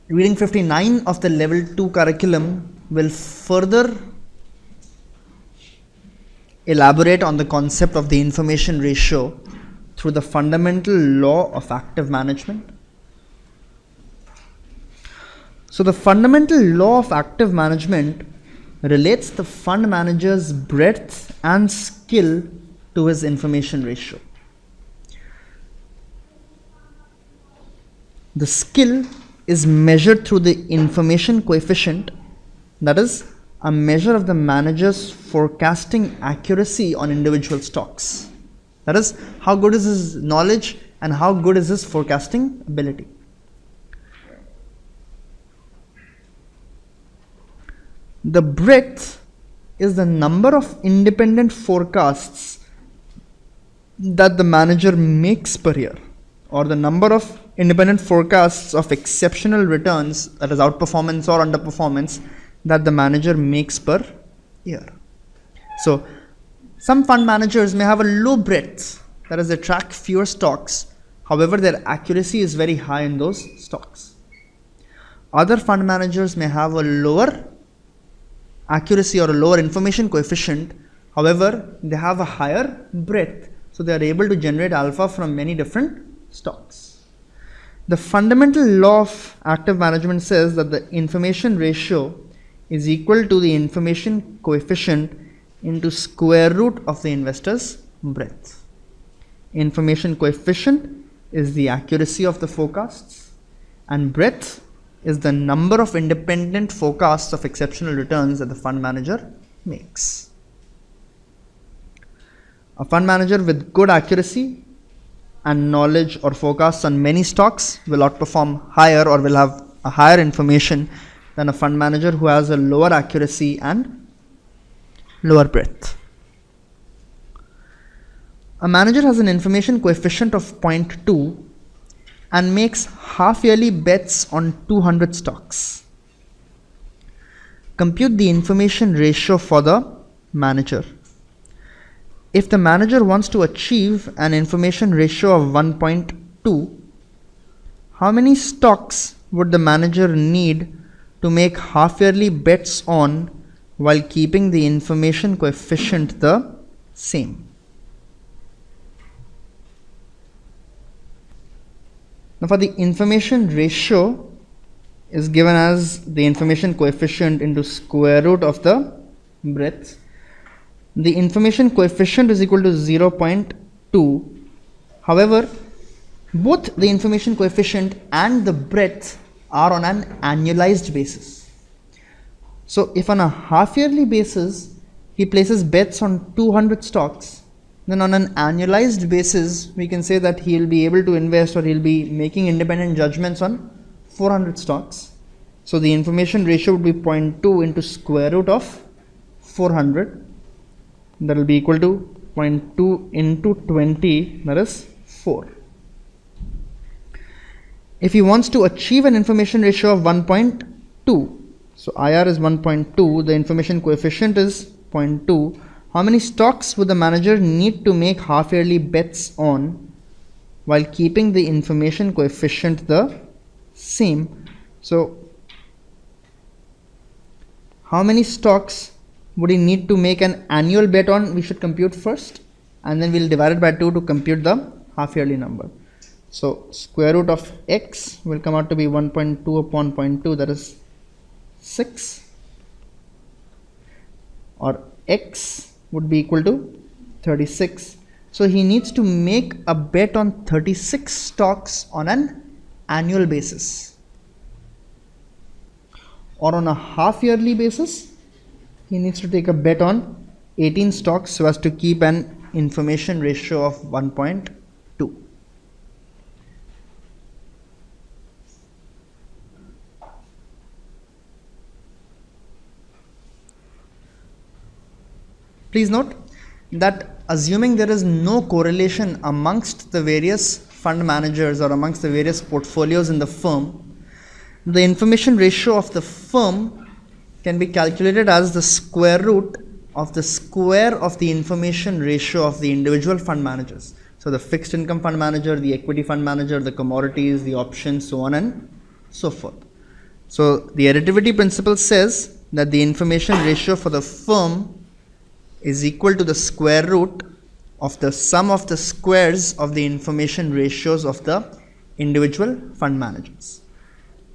Reading 59 of the level 2 curriculum will further elaborate on the concept of the information ratio through the fundamental law of active management. So the fundamental law of active management relates the fund manager's breadth and skill to his information ratio. The skill is measured through the information coefficient, that is, a measure of the manager's forecasting accuracy on individual stocks. That is, how good is his knowledge and how good is his forecasting ability. The breadth is the number of independent forecasts that the manager makes per year, or the number of independent forecasts of exceptional returns, that is outperformance or underperformance, that the manager makes per year. So some fund managers may have a low breadth, that is, they track fewer stocks, however their accuracy is very high in those stocks. Other fund managers may have a lower accuracy or a lower information coefficient, however they have a higher breadth, so they are able to generate alpha from many different stocks. The fundamental law of active management says that the information ratio is equal to the information coefficient into square root of the investor's breadth. Information coefficient is the accuracy of the forecasts, and breadth is the number of independent forecasts of exceptional returns that the fund manager makes. A fund manager with good accuracy and knowledge or forecasts on many stocks will outperform higher or will have a higher information than a fund manager who has a lower accuracy and lower breadth. A manager has an information coefficient of 0.2 and makes half-yearly bets on 200 stocks. Compute the information ratio for the manager. If the manager wants to achieve an information ratio of 1.2, how many stocks would the manager need to make half-yearly bets on while keeping the information coefficient the same? Now for the information ratio is given as the information coefficient into square root of the breadth. The information coefficient is equal to 0.2. However, both the information coefficient and the breadth are on an annualized basis. So if on a half-yearly basis he places bets on 200 stocks, then on an annualized basis we can say that he will be able to invest, or he'll be making independent judgments on 400 stocks. So the information ratio would be 0.2 into square root of 400. That will be equal to 0.2 into 20, that is 4. If he wants to achieve an information ratio of 1.2, so IR is 1.2, the information coefficient is 0.2, how many stocks would the manager need to make half-yearly bets on while keeping the information coefficient the same? So how many stocks would he need to make an annual bet on? We should compute first, and then we'll divide it by 2 to compute the half-yearly number. So square root of x will come out to be 1.2 upon 0.2, that is 6, or x would be equal to 36. So he needs to make a bet on 36 stocks on an annual basis, or on a half-yearly basis he needs to take a bet on 18 stocks so as to keep an information ratio of 1.2. Please note that assuming there is no correlation amongst the various fund managers or amongst the various portfolios in the firm, the information ratio of the firm can be calculated as the square root of the square of the information ratio of the individual fund managers. So the fixed income fund manager, the equity fund manager, the commodities, the options, so on and so forth. So the additivity principle says that the information ratio for the firm is equal to the square root of the sum of the squares of the information ratios of the individual fund managers.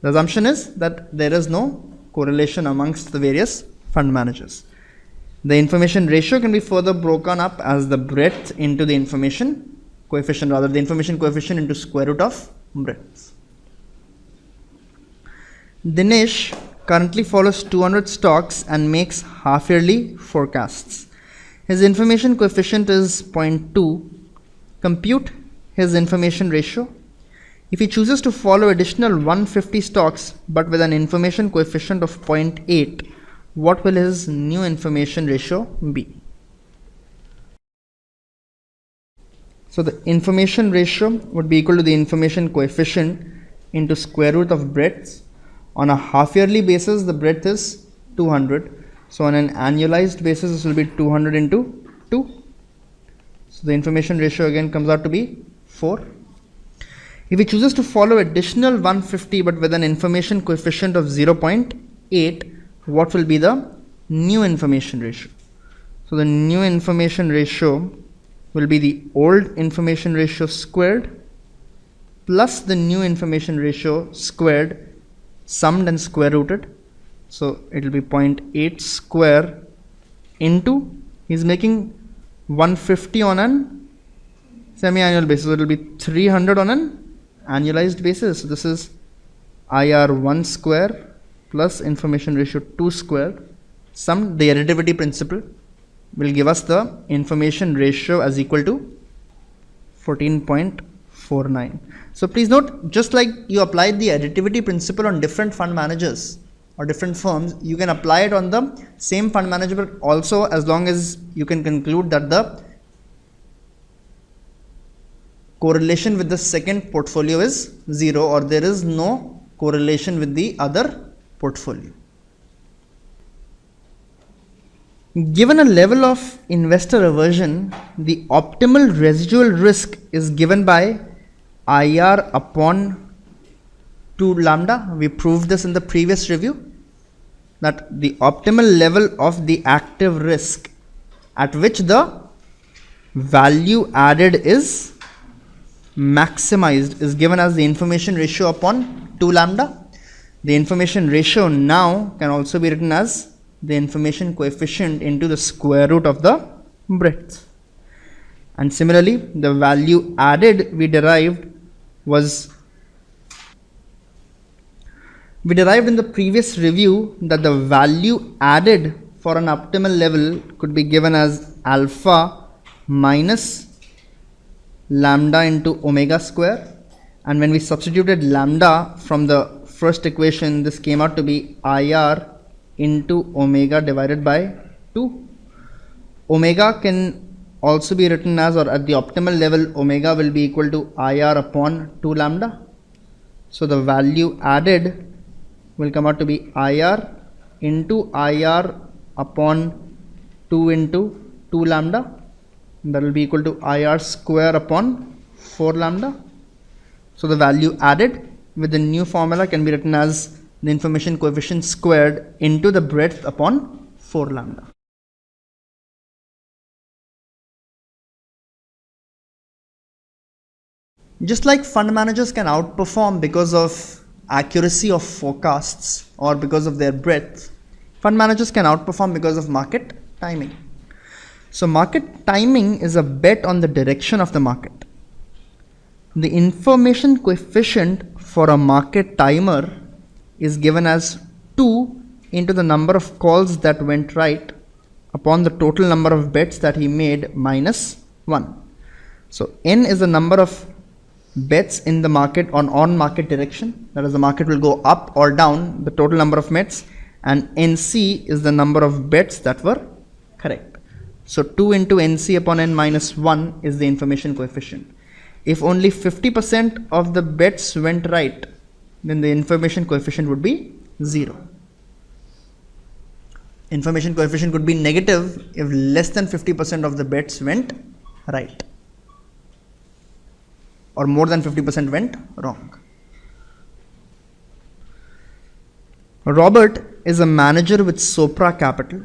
The assumption is that there is no correlation amongst the various fund managers. The information ratio can be further broken up as the breadth into the information coefficient, rather the information coefficient into square root of breadth. Dinesh currently follows 200 stocks and makes half-yearly forecasts. His information coefficient is 0.2. Compute his information ratio. If he chooses to follow additional 150 stocks but with an information coefficient of 0.8, what will his new information ratio be? So the information ratio would be equal to the information coefficient into square root of breadth. On a half yearly basis, the breadth is 200. So on an annualized basis, this will be 200 into 2. So the information ratio again comes out to be 4. If he chooses to follow additional 150 but with an information coefficient of 0.8, what will be the new information ratio? So the new information ratio will be the old information ratio squared plus the new information ratio squared summed and square rooted. So it will be 0.8 square into, he's making 150 on an semi-annual basis, so it will be 300 on an annualized basis. So this is IR 1 square plus information ratio 2 square summed. The additivity principle will give us the information ratio as equal to 14.49. So please note, just like you applied the additivity principle on different fund managers or different firms, you can apply it on the same fund manager, but also as long as you can conclude that the correlation with the second portfolio is 0 or there is no correlation with the other portfolio. Given a level of investor aversion, the optimal residual risk is given by IR upon 2 lambda. We proved this in the previous review, that the optimal level of the active risk at which the value added is maximized is given as the information ratio upon 2 lambda. The information ratio now can also be written as the information coefficient into the square root of the breadth. And similarly, the value added we derived in the previous review that the value added for an optimal level could be given as alpha minus lambda into omega square. And when we substituted lambda from the first equation, this came out to be IR into omega divided by 2. Omega can also be written as, or at the optimal level, omega will be equal to IR upon 2 lambda. So the value added will come out to be IR into IR upon 2 into 2 lambda. That will be equal to IR square upon 4 lambda. So the value added with the new formula can be written as the information coefficient squared into the breadth upon 4 lambda. Just like fund managers can outperform because of accuracy of forecasts or because of their breadth, fund managers can outperform because of market timing. So market timing is a bet on the direction of the market. The information coefficient for a market timer is given as 2 into the number of calls that went right upon the total number of bets that he made minus 1. So N is the number of bets in the market on market direction, that is the market will go up or down, the total number of bets, and NC is the number of bets that were correct. So 2 into NC upon N minus 1 is the information coefficient. If only 50% of the bets went right, then the information coefficient would be 0. Information coefficient could be negative if less than 50% of the bets went right, or more than 50% went wrong. Robert is a manager with Sopra Capital.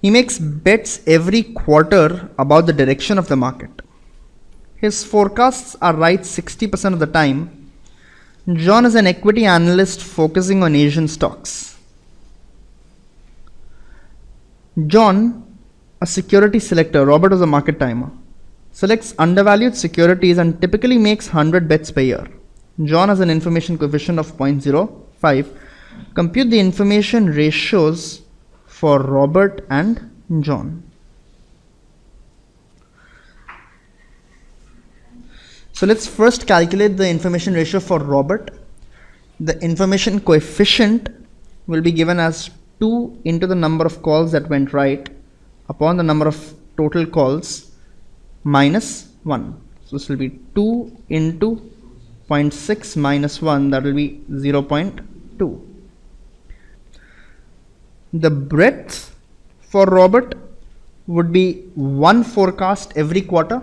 He makes bets every quarter about the direction of the market. His forecasts are right 60% of the time. John is an equity analyst focusing on Asian stocks. John, a security selector, Robert was a market timer, selects undervalued securities and typically makes 100 bets per year. John has an information coefficient of 0.05. Compute the information ratios for Robert and John. So let's first calculate the information ratio for Robert. The information coefficient will be given as 2 into the number of calls that went right upon the number of total calls minus 1. So this will be 2 into 0.6 minus 1, that will be 0.2. The breadth for Robert would be one forecast every quarter,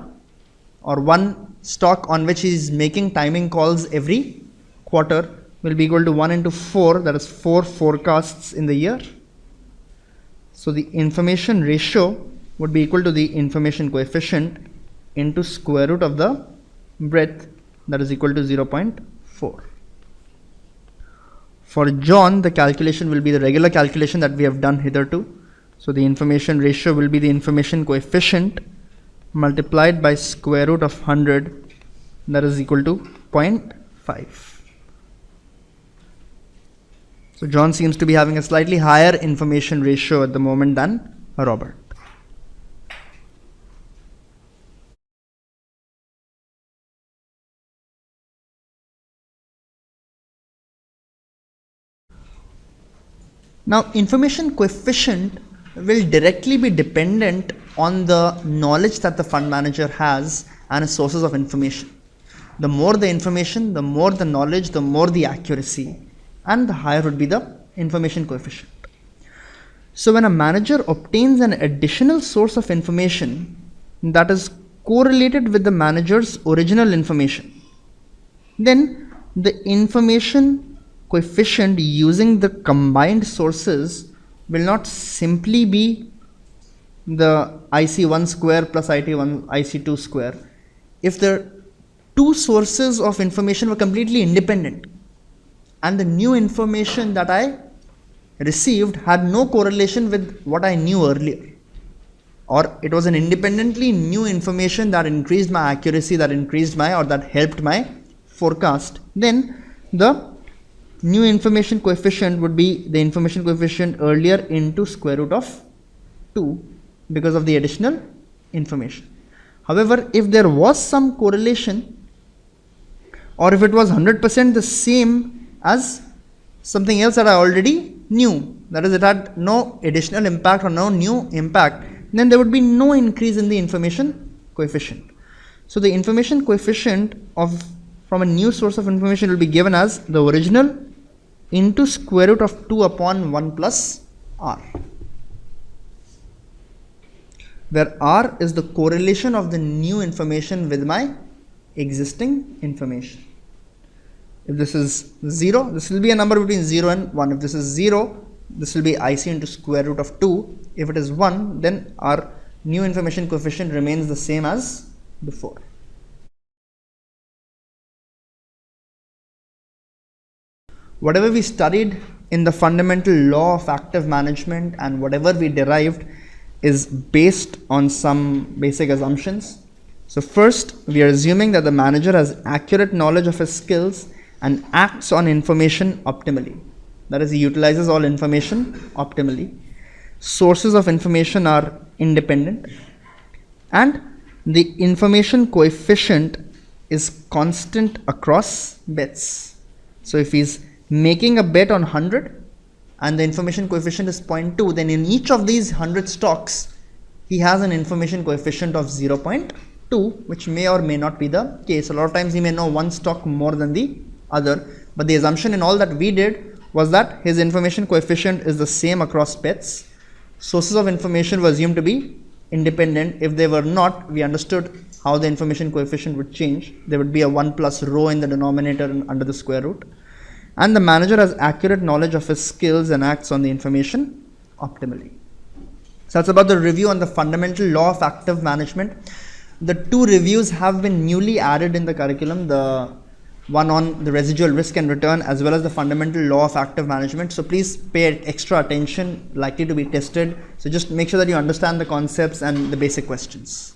or one stock on which he is making timing calls every quarter will be equal to 1 into 4, that is 4 forecasts in the year. So the information ratio would be equal to the information coefficient into square root of the breadth, that is equal to 0.4. For John, the calculation will be the regular calculation that we have done hitherto. So the information ratio will be the information coefficient multiplied by square root of 100, that is equal to 0.5. So John seems to be having a slightly higher information ratio at the moment than Robert. Now, information coefficient will directly be dependent on the knowledge that the fund manager has and his sources of information. The more the information, the more the knowledge, the more the accuracy, and the higher would be the information coefficient. So when a manager obtains an additional source of information that is correlated with the manager's original information, then the information coefficient using the combined sources will not simply be the IC1 square plus IC2 square. If the two sources of information were completely independent and the new information that I received had no correlation with what I knew earlier, or it was an independently new information that increased my accuracy, that increased my, or that helped my forecast, then the new information coefficient would be the information coefficient earlier into square root of 2 because of the additional information. However, if there was some correlation, or if it was 100% the same as something else that I already knew, that is, it had no additional impact or no new impact, then there would be no increase in the information coefficient. So the information coefficient from a new source of information will be given as the original into square root of 2 upon 1 plus r, where r is the correlation of the new information with my existing information. If this is 0, this will be a number between 0 and 1. If this is 0, this will be IC into square root of 2. If it is 1, then our new information coefficient remains the same as before. Whatever we studied in the fundamental law of active management and whatever we derived is based on some basic assumptions. So first, we are assuming that the manager has accurate knowledge of his skills and acts on information optimally. That is, he utilizes all information optimally. Sources of information are independent, and the information coefficient is constant across bets. So if he's making a bet on 100 and the information coefficient is 0.2, then in each of these 100 stocks he has an information coefficient of 0.2, which may or may not be the case. A lot of times he may know one stock more than the other, but the assumption in all that we did was that his information coefficient is the same across bets. Sources of information were assumed to be independent. If they were not, we understood how the information coefficient would change. There would be a 1 plus rho in the denominator and under the square root. and the manager has accurate knowledge of his skills and acts on the information optimally. So that's about the review on the fundamental law of active management. The 2 reviews have been newly added in the curriculum, the one on the residual risk and return as well as the fundamental law of active management. So please pay extra attention, likely to be tested. So just make sure that you understand the concepts and the basic questions.